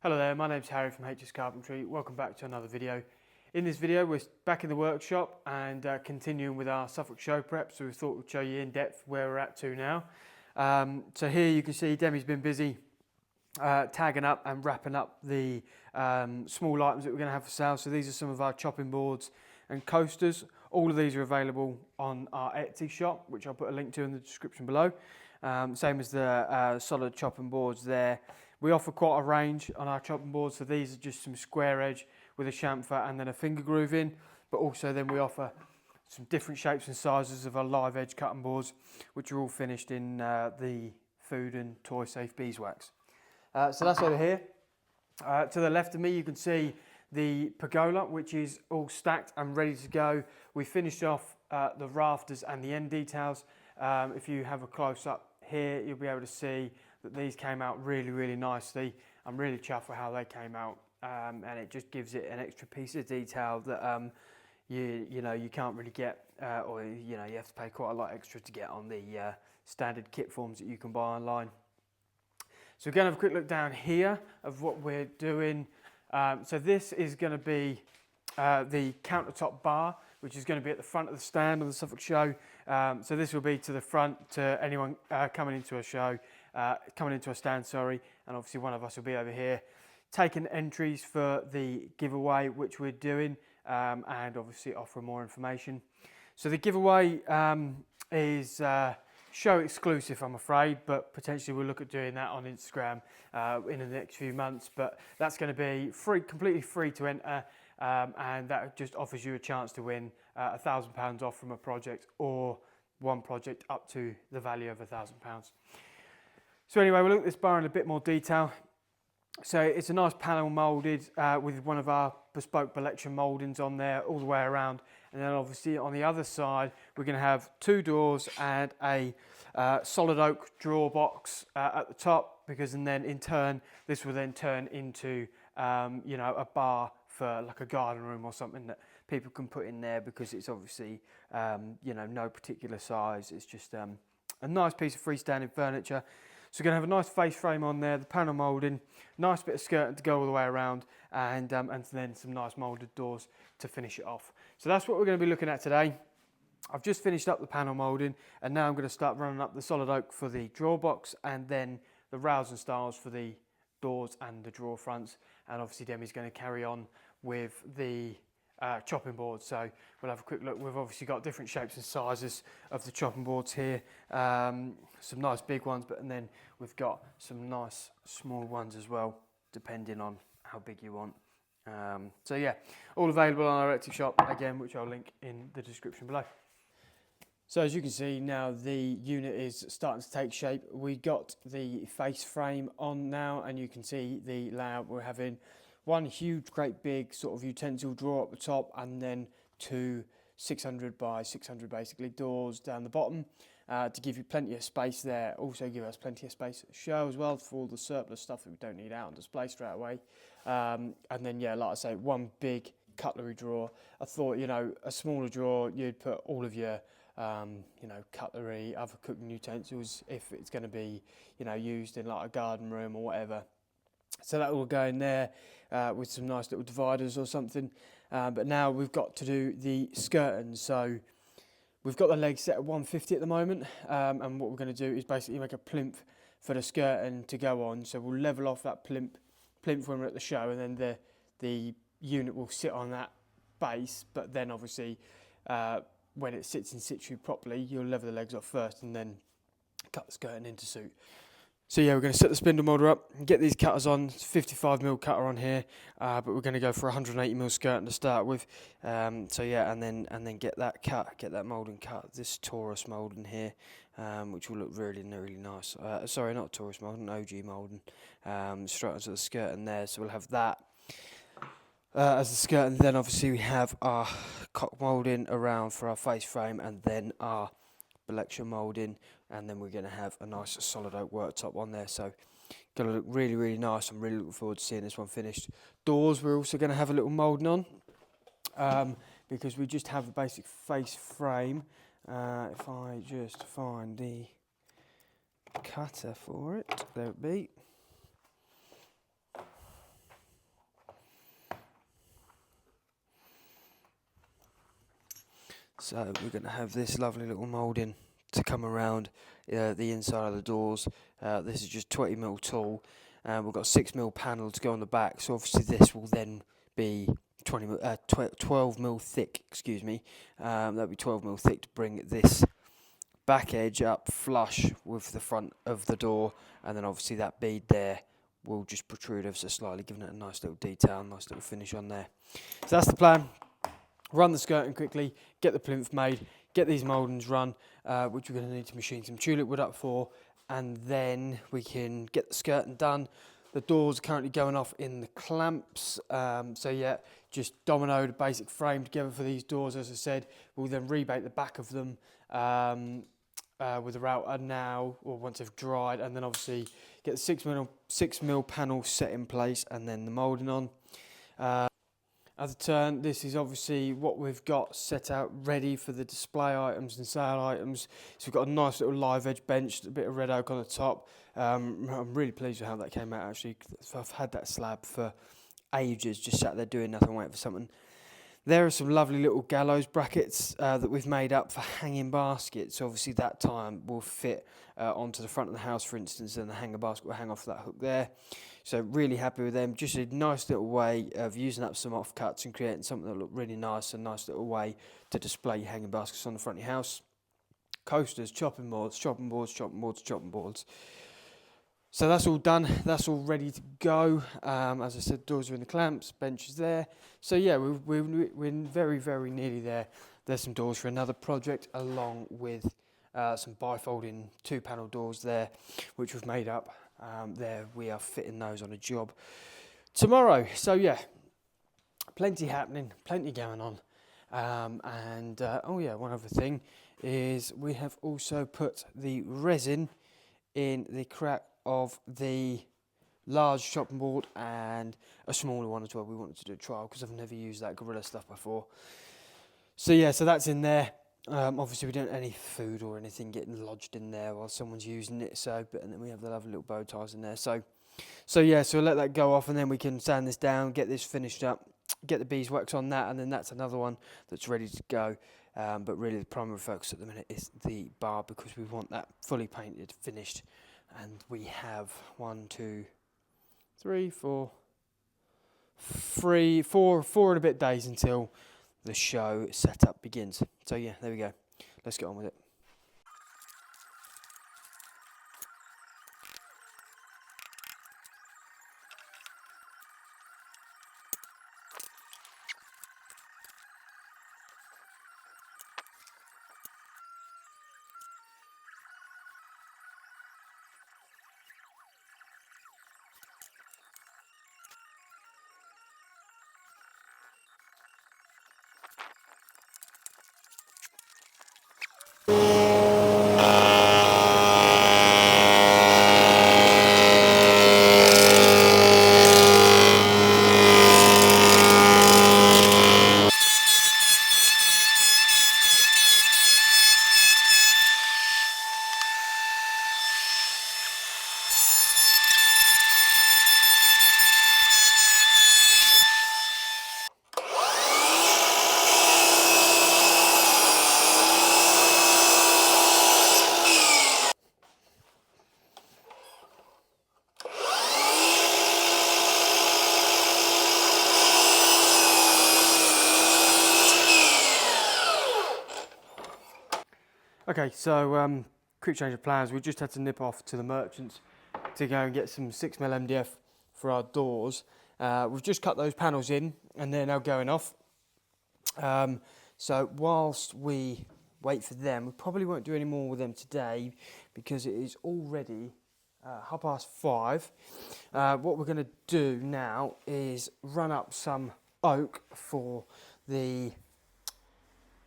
Hello there, my name's Harry from HS Carpentry. Welcome back to another video. In this video we're back in the workshop and continuing with our Suffolk Show prep, so we thought we'd show you in depth where we're at to now. So here you can see Demi's been busy tagging up and wrapping up the small items that we're going to have for sale. So these are some of our chopping boards and coasters. All of these are available on our Etsy shop, which I'll put a link to in the description below. Same as the solid chopping boards there. We offer quite a range on our chopping boards, so these are just some square edge with a chamfer and then a finger groove in, but also then we offer some different shapes and sizes of our live edge cutting boards, which are all finished in the food and toy safe beeswax. So that's over here. To the left of me you can see the pergola, which is all stacked and ready to go. We finished off the rafters and the end details. If you have a close up here, you'll be able to see that these came out really nicely. I'm really chuffed with how they came out, and it just gives it an extra piece of detail that you know you can't really get, or you have to pay quite a lot extra to get on the standard kit forms that you can buy online. So we're going to have a quick look down here of what we're doing. So this is going to be the countertop bar, which is going to be at the front of the stand on the Suffolk Show. So this will be to the front to anyone coming into a show, coming into a stand, sorry, and obviously one of us will be over here taking entries for the giveaway, which we're doing, and obviously offering more information. So the giveaway is show exclusive, I'm afraid, but potentially we'll look at doing that on Instagram in the next few months. But that's going to be free, completely free to enter, and that just offers you a chance to win £1,000 off from a project, or one project up to the value of £1,000. So anyway, we'll look at this bar in a bit more detail. So it's a nice panel moulded with one of our bespoke collection mouldings on there all the way around. And then obviously on the other side, we're going to have two doors and a solid oak drawer box at the top, because and then in turn, this will then turn into a bar for like a garden room or something that people can put in there, because it's obviously no particular size. It's just a nice piece of freestanding furniture. So we're going to have a nice face frame on there, the panel moulding, nice bit of skirting to go all the way around, and then some nice moulded doors to finish it off. So that's what we're going to be looking at today. I've just finished up the panel moulding, and now I'm going to start running up the solid oak for the drawer box, and then the rails and styles for the doors and the drawer fronts. And obviously Demi's going to carry on with the chopping boards. So we'll have a quick look. We've obviously got different shapes and sizes of the chopping boards here. Some nice big ones, and then we've got some nice small ones as well, depending on how big you want. So yeah, all available on our Etsy shop again, which I'll link in the description below. So as you can see now, the unit is starting to take shape. We got the face frame on now, and you can see the layout. We're having one huge, great big sort of utensil drawer at the top, and then two 600 by 600 basically doors down the bottom to give you plenty of space there. Also give us plenty of space at the show as well for all the surplus stuff that we don't need out on display straight away. And then yeah, like I say, one big cutlery drawer. I thought, a smaller drawer, you'd put all of your cutlery, other cooking utensils, if it's going to be used in like a garden room or whatever. So that will go in there with some nice little dividers or something. But now we've got to do the skirting. So we've got the legs set at 150 at the moment, and what we're going to do is basically make a plinth for the skirting to go on. So we'll level off that plinth when we're at the show, and then the unit will sit on that base. But then obviously when it sits in situ properly, you'll level the legs off first and then cut the skirting into suit. So yeah, we're going to set the spindle moulder up and get these cutters on. It's a 55mm cutter on here, but we're going to go for 180mm skirting to start with. So yeah, and then get that cut, get that moulding cut. This Taurus moulding here, which will look really nice. Sorry, not Taurus moulding, OG moulding. Straight onto the skirting there. So we'll have that as the skirt, and then obviously we have our cock moulding around for our face frame, and then our collection moulding, and then we're going to have a nice solid oak worktop on there. So going to look really nice. I'm really looking forward to seeing this one finished. Doors we're also going to have a little moulding on, because we just have a basic face frame. If I just find the cutter for it, there it be. So we're going to have this lovely little moulding to come around the inside of the doors. This is just 20mm tall, and we've got 6mm panel to go on the back. So obviously this will then be 12mm thick. Excuse me, that'll be 12mm thick to bring this back edge up flush with the front of the door, and then obviously that bead there will just protrude ever so slightly, giving it a nice little detail, nice little finish on there. So that's the plan. Run the skirting quickly, get the plinth made, get these mouldings run, which we're going to need to machine some tulip wood up for, and then we can get the skirting done. The doors are currently going off in the clamps, so yeah, just dominoed a basic frame together for these doors. As I said, we'll then rebate the back of them with a router now, or once they've dried, and then obviously get the 6mm panel set in place, and then the moulding on. As a turn, this is obviously what we've got set out ready for the display items and sale items. So we've got a nice little live edge bench, a bit of red oak on the top. I'm really pleased with how that came out actually. I've had that slab for ages, just sat there doing nothing, waiting for something. There are some lovely little gallows brackets that we've made up for hanging baskets. Obviously that time will fit onto the front of the house, for instance, and the hanger basket will hang off that hook there. So really happy with them. Just a nice little way of using up some offcuts and creating something that look really nice, a nice little way to display your hanging baskets on the front of your house. Coasters, chopping boards, chopping boards, chopping boards, chopping boards. So that's all done, that's all ready to go. As I said, doors are in the clamps, bench is there. So yeah, we're very, very nearly there. There's some doors for another project, along with some bifolding 2-panel doors there, which we've made up. There we are fitting those on a job tomorrow. So yeah, plenty happening, plenty going on. Oh yeah, one other thing is we have also put the resin in the crack of the large chopping board and a smaller one as well. We wanted to do a trial because I've never used that Gorilla stuff before. So yeah, so that's in there. Obviously we don't want any food or anything getting lodged in there while someone's using it. And then we have the lovely little bow ties in there. So yeah, so we'll let that go off, and then we can sand this down, get this finished up, get the beeswax on that, and then that's another one that's ready to go. But really the primary focus at the minute is the bar, because we want that fully painted, finished. And we have 4 and a bit days until the show setup begins. So yeah, there we go. Let's get on with it. Okay, so quick change of plans. We just had to nip off to the merchants to go and get some 6mm MDF for our doors. We've just cut those panels in, and they're now going off. So whilst we wait for them, we probably won't do any more with them today because it is already 5:30. What we're going to do now is run up some oak for the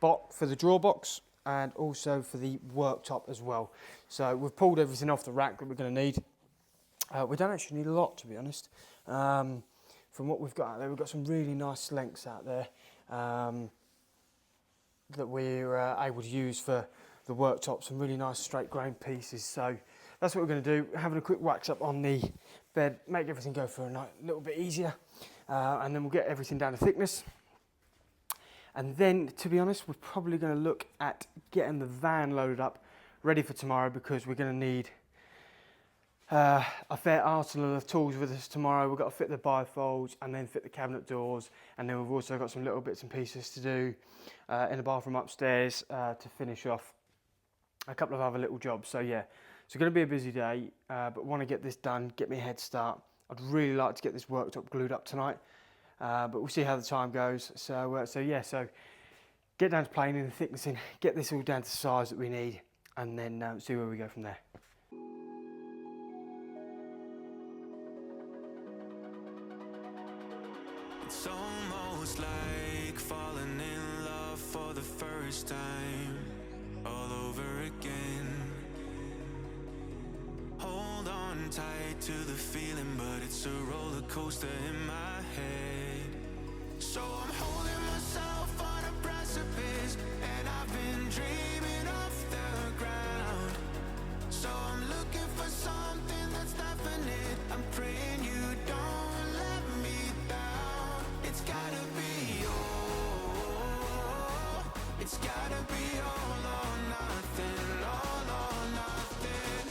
drawer box, and also for the worktop as well. So we've pulled everything off the rack that we're going to need. We don't actually need a lot, to be honest. From what we've got out there, we've got some really nice lengths out there that we're able to use for the worktop, some really nice straight grain pieces. So that's what we're going to do, having a quick wax up on the bed, make everything go for a little bit easier, and then we'll get everything down to thickness. And then, to be honest, we're probably going to look at getting the van loaded up, ready for tomorrow, because we're going to need a fair arsenal of tools with us tomorrow. We've got to fit the bifolds and then fit the cabinet doors, and then we've also got some little bits and pieces to do in the bathroom upstairs to finish off a couple of other little jobs. So yeah, it's going to be a busy day, but want to get this done, get me a head start. I'd really like to get this worktop glued up tonight, but we'll see how the time goes. So get down to planing and thicknessing, get this all down to the size that we need, and then see where we go from there. It's almost like falling in love for the first time, all over again. Hold on tight to the feeling, but it's a roller coaster in my head. So I'm holding myself on a precipice, and I've been dreaming off the ground. So I'm looking for something that's definite. I'm praying you don't let me down. It's gotta be all. It's gotta be all or nothing. All or nothing.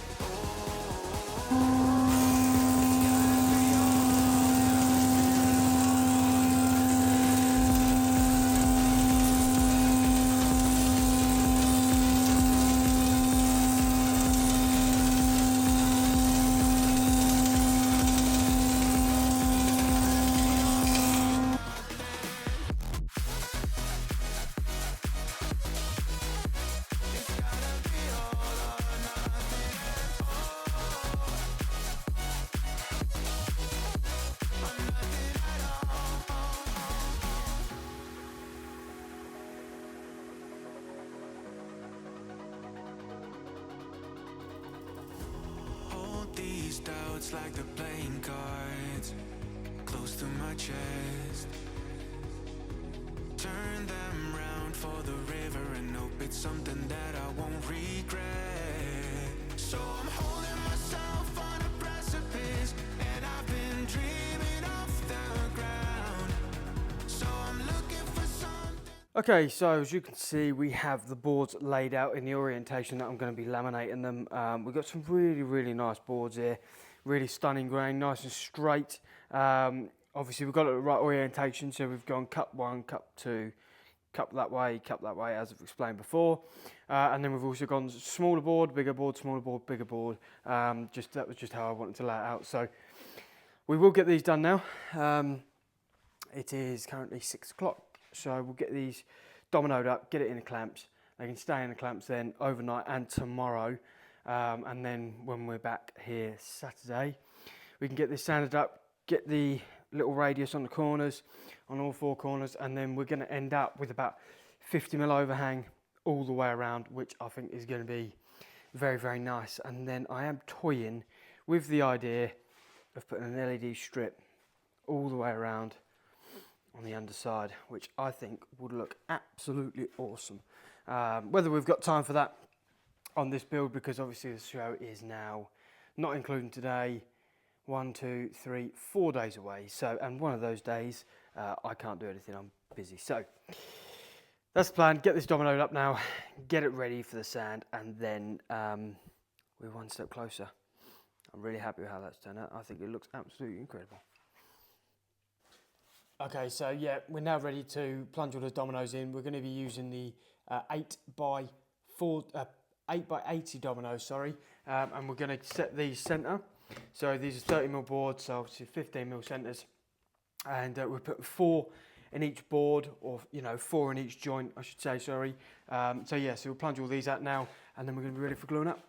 These doubts like the playing cards close to my chest. Turn them round for the river and hope it's something that I won't regret. So I'm holding myself on a precipice, and I've been dreaming off the ground. So I'm looking for something. Okay, so as you can see, we have the boards laid out in the orientation that I'm going to be laminating them. We've got some really nice boards here, really stunning grain, nice and straight. Obviously we've got it the right orientation, so we've gone cup 1, cup 2, cup that way, as I've explained before. And then we've also gone smaller board, bigger board, smaller board, bigger board. That was just how I wanted to lay it out. So we will get these done now. It is currently 6 o'clock. So we'll get these dominoed up, get it in the clamps. They can stay in the clamps then overnight and tomorrow. And then when we're back here Saturday, we can get this sanded up, get the little radius on the corners, on all 4 corners, and then we're going to end up with about 50mm overhang all the way around, which I think is going to be very nice. And then I am toying with the idea of putting an LED strip all the way around on the underside, which I think would look absolutely awesome. Whether we've got time for that on this build, because obviously the show is now, not including today, 1, 2, 3, 4 days away. So, and one of those days I can't do anything, I'm busy. So that's the plan, get this dominoed up now, get it ready for the sand, and then we're one step closer. I'm really happy with how that's turned out. I think it looks absolutely incredible. Okay, so yeah, we're now ready to plunge all the dominoes in. We're going to be using the 8x80 dominoes, sorry, and we're going to set these centre. So these are 30mm boards, so obviously 15mm centres, and we're putting 4 in each board, or 4 in each joint, I should say, sorry. So yeah, so we'll plunge all these out now, and then we're going to be ready for gluing up.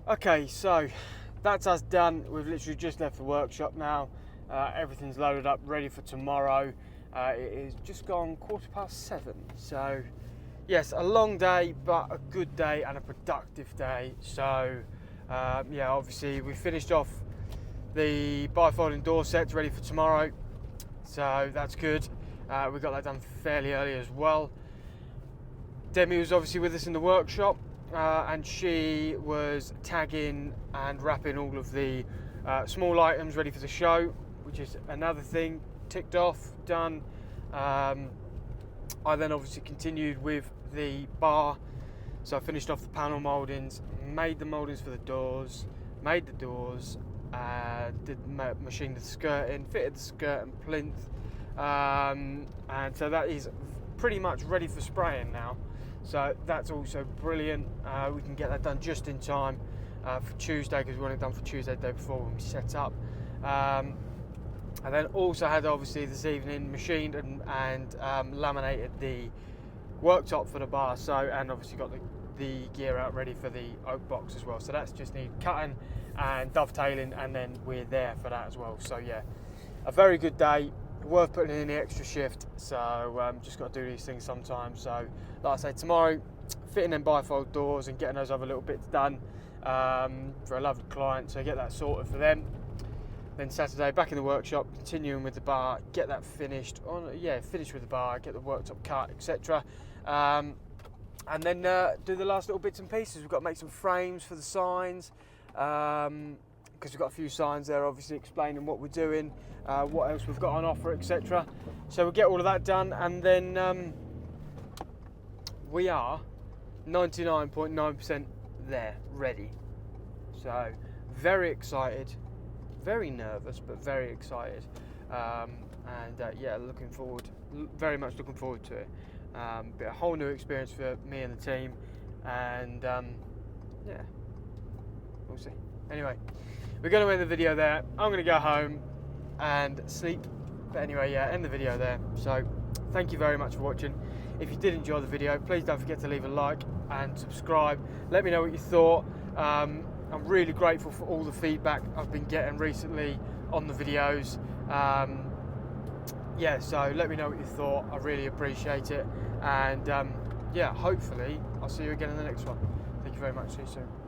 Okay, so that's us done. We've literally just left the workshop now. Everything's loaded up, ready for tomorrow. It is just gone 7:15. So yes, a long day, but a good day and a productive day. So yeah, obviously we finished off the bifolding door sets ready for tomorrow. So that's good. We got that done fairly early as well. Demi was obviously with us in the workshop, and she was tagging and wrapping all of the small items ready for the show, which is another thing ticked off, done. I then obviously continued with the bar, so I finished off the panel mouldings, made the mouldings for the doors, made the doors, machined the skirting, fitted the skirt and plinth, and so that is pretty much ready for spraying now. So that's also brilliant. We can get that done just in time for Tuesday, because we want it done for Tuesday the day before when we set up. And then also had obviously this evening machined and laminated the worktop for the bar, so, and obviously got the gear out ready for the oak box as well. So that's just need cutting and dovetailing, and then we're there for that as well. So yeah, a very good day, worth putting in the extra shift. So just got to do these things sometimes. So like I say, tomorrow fitting them bifold doors and getting those other little bits done for a lovely client, so get that sorted for them. Then Saturday back in the workshop, continuing with the bar, get that finished finish with the bar, get the worktop cut, etc. And then do the last little bits and pieces. We've got to make some frames for the signs, because we've got a few signs there obviously explaining what we're doing, what else we've got on offer, etc. So we'll get all of that done, and then we are 99.9% there, ready. So very excited, very nervous, but very excited, and yeah, very much looking forward to it. Be a whole new experience for me and the team, and yeah, we'll see. Anyway, we're going to end the video there. I'm going to go home and sleep, but anyway, yeah, end the video there. So thank you very much for watching. If you did enjoy the video, please don't forget to leave a like and subscribe. Let me know what you thought. I'm really grateful for all the feedback I've been getting recently on the videos. Yeah, so let me know what you thought. I really appreciate it. And yeah, hopefully I'll see you again in the next one. Thank you very much. See you soon.